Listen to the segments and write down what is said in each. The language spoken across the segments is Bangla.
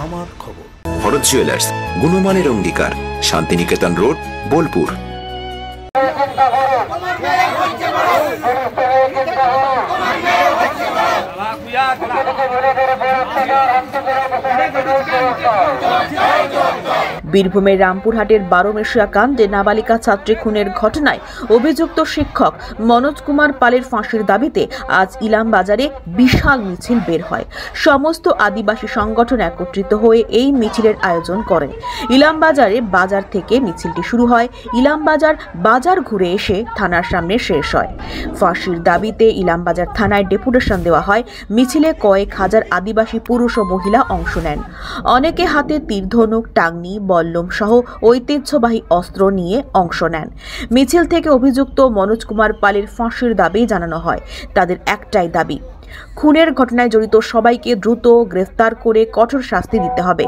আমার খবর। ভরত জুয়েলার্স, গুণমানের অঙ্গীকার, শান্তিনিকেতন রোড, বোলপুর। বীরভূমের রামপুরহাটের 12 মেশিয়া কাণ্ডে নাবালিকা ছাত্রী খুনের ঘটনায় অভিযুক্ত শিক্ষক মনোজ কুমার পালের ফাঁসির দাবিতে আজ ইলামবাজারে বিশাল মিছিল বের হয়। সমস্ত আদিবাসী সংগঠন একত্রিত হয়ে এই মিছিলের আয়োজন করেন। ইলামবাজারে বাজার থেকে মিছিলটি শুরু হয়, ইলামবাজার বাজার ঘুরে এসে থানার সামনে শেষ হয়। ফাঁসির দাবিতে ইলামবাজার থানায় ডেপুটেশন দেওয়া হয়। মিছিলে কয়েক হাজার আদিবাসী পুরুষ ও মহিলা অংশ নেন। অনেকে হাতে তীর-ধনুক, টাংনি, বল্লম সহ ঐতিহ্যবাহী অস্ত্র নিয়ে অংশ নেন। মিছিল থেকে অভিযুক্ত মনোজ কুমার পালের ফাঁসির দাবি জানানো হয়। তাদের একটাই দাবি, খুনের ঘটনায় জড়িত সবাইকে দ্রুত গ্রেফতার করে কঠোর শাস্তি দিতে হবে।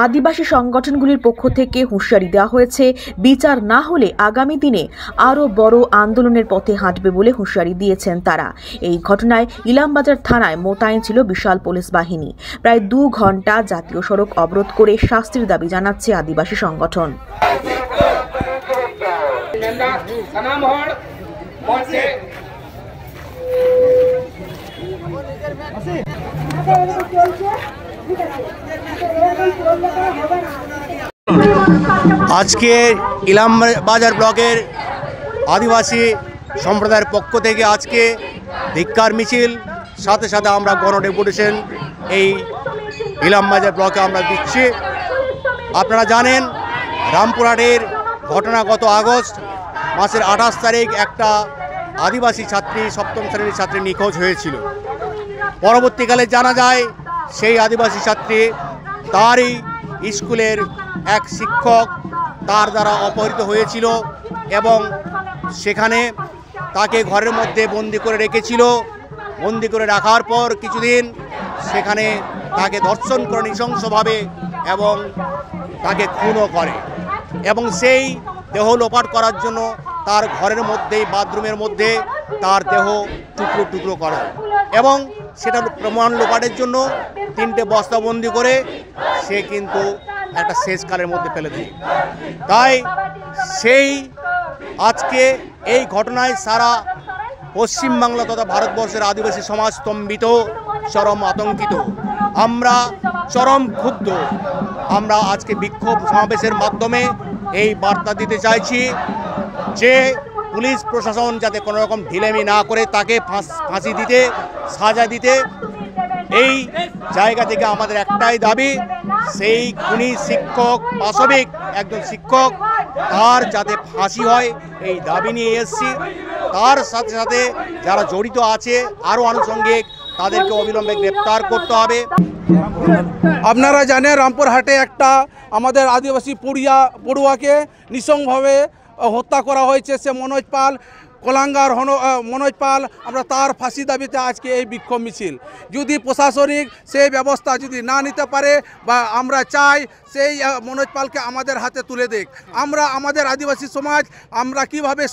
আদিবাসী সংগঠনগুলির পক্ষ থেকে হুঁশিয়ারি দেওয়া হয়েছে, বিচার না হলে আগামী দিনে আরও বড় আন্দোলনের পথে হাঁটবে বলে হুঁশিয়ারি দিয়েছেন তারা। এই ঘটনায় ইলামবাজার থানায় মোতায়েন ছিল বিশাল পুলিশ বাহিনী। প্রায় 2 ঘন্টা জাতীয় সড়ক অবরোধ করে শাস্তির দাবি জানাচ্ছে আদিবাসী সংগঠন। আজকে ইলামবাজার ব্লকের আদিবাসী সম্প্রদায়ের পক্ষ থেকে আজকে ধিক্কার মিছিল, সাথে সাথে আমরা গণ ডেপুটেশন এই ইলামবাজার ব্লকে আমরা দিচ্ছি। আপনারা জানেন রামপুরহাটের ঘটনা গত আগস্ট মাসের 28 তারিখ একটা আদিবাসী ছাত্রী, 7ম শ্রেণীর ছাত্রী নিখোঁজ হয়েছিল। পরবর্তীকালে জানা যায় সেই আদিবাসী ছাত্রী তারই স্কুলের এক শিক্ষক তার দ্বারা অপহৃত হয়েছিল এবং সেখানে তাকে ঘরের মধ্যে বন্দি করে রেখেছিল। বন্দি করে রাখার পর কিছুদিন সেখানে তাকে ধর্ষণ করে নৃশংসভাবে এবং তাকে খুনও করে এবং সেই দেহ লোপাট করার জন্য তার ঘরের মধ্যেই, বাথরুমের মধ্যে তার দেহ টুকরো টুকরো করে এবং সেটা প্রমাণ লোপাটের জন্য 3টে বস্তাবন্দি করে সে কিন্তু একটা শেষকালের মধ্যে ফেলে দেয়। তাই সেই আজকে এই ঘটনায় সারা পশ্চিমবাংলা তথা ভারতবর্ষের আদিবাসী সমাজ স্তম্ভিত, চরম আতঙ্কিত। আমরা চরম ক্ষুব্ধ। আমরা আজকে বিক্ষোভ সমাবেশের মাধ্যমে এই বার্তা দিতে চাইছি যে পুলিশ প্রশাসন যাতে কোনো রকম ঢিলেমি না করে তাকে ফাঁসি দিতে, সাজা দিতে। এই জায়গা থেকে আমাদের একটাই দাবি, সেই খুনি শিক্ষক, পাশবিক একজন শিক্ষক, তার যাতে ফাঁসি হয় এই দাবি নিয়ে এসেছি। তার সাথে সাথে যারা জড়িত আছে আরও আনুষঙ্গিক তাদেরকে অবিলম্বে গ্রেপ্তার করতে হবে। আপনারা জানেন রামপুরহাটে একটা আমাদের আদিবাসী পড়ুয়াকে নৃশংসভাবে হত্যা করা হয়েছে। সে মনোজ পাল, কলাঙ্গার মনোজ পাল। আমরা তার ফাঁসি দাবিতে আজকে এই বিক্ষোভ মিছিল। যদি প্রশাসনিক সেই ব্যবস্থা যদি না নিতে পারে বা আমরা চাই সেই মনোজ পালকে আমাদের হাতে তুলে দিক। আমরা আমাদের আদিবাসী সমাজ আমরা কিভাবে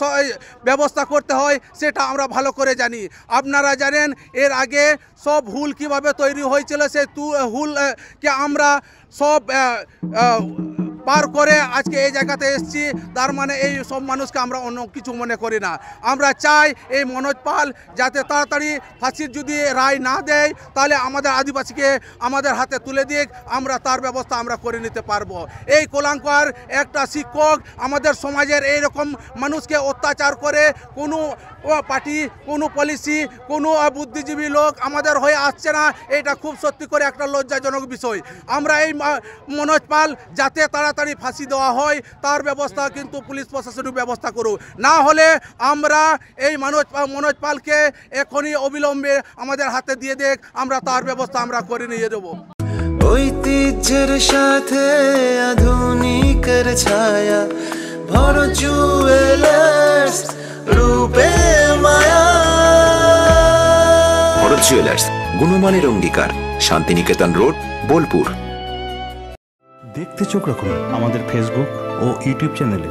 ব্যবস্থা করতে হয় সেটা আমরা ভালো করে জানি। আপনারা জানেন এর আগে সব হুল কিভাবে তৈরি হয়েছিল, সেই হুলকে আমরা সব পার করে আজকে এই জায়গাতে এসেছি। তার মানে এই সব মানুষকে আমরা অন্য কিছু মনে করি না। আমরা চাই এই মনোজ পাল যাতে তাড়াতাড়ি ফাঁসির যদি রায় না দেয় তাহলে আমাদের আদিবাসীকে আমাদের হাতে তুলে দিক, আমরা তার ব্যবস্থা আমরা করে নিতে পারবো। এই কলঙ্কার একটা শিক্ষক আমাদের সমাজের এইরকম মানুষকে অত্যাচার করে কোনো পার্টি, কোনো পলিসি, কোনো বুদ্ধিজীবী লোক আমাদের হয়ে আসছে না। এটা খুব সত্যি করে একটা লজ্জাজনক বিষয়। আমরা এই মনোজ পাল যাতে তাড়াতাড়ি ফাঁসি দেওয়া হয় তার ব্যবস্থা কিন্তু পুলিশ প্রশাসনিক ব্যবস্থা করুক। না হলে আমরা এই মনোজ পালকে এখনই অবিলম্বে আমাদের হাতে দিয়ে দেখ, আমরা তার ব্যবস্থা আমরা করে নিয়ে দেবো। ঐতিহ্যের সাথে আধুনিকের ছায়া, ভরত জুয়েলার্স রূপে মায়া। ভরত জুয়েলার্স, গুণমানের অঙ্গীকার, শান্তিনিকেতন রোড, বোলপুর। দেখতে চোখ রাখুন আমাদের ফেসবুক ও ইউটিউব চ্যানেলে।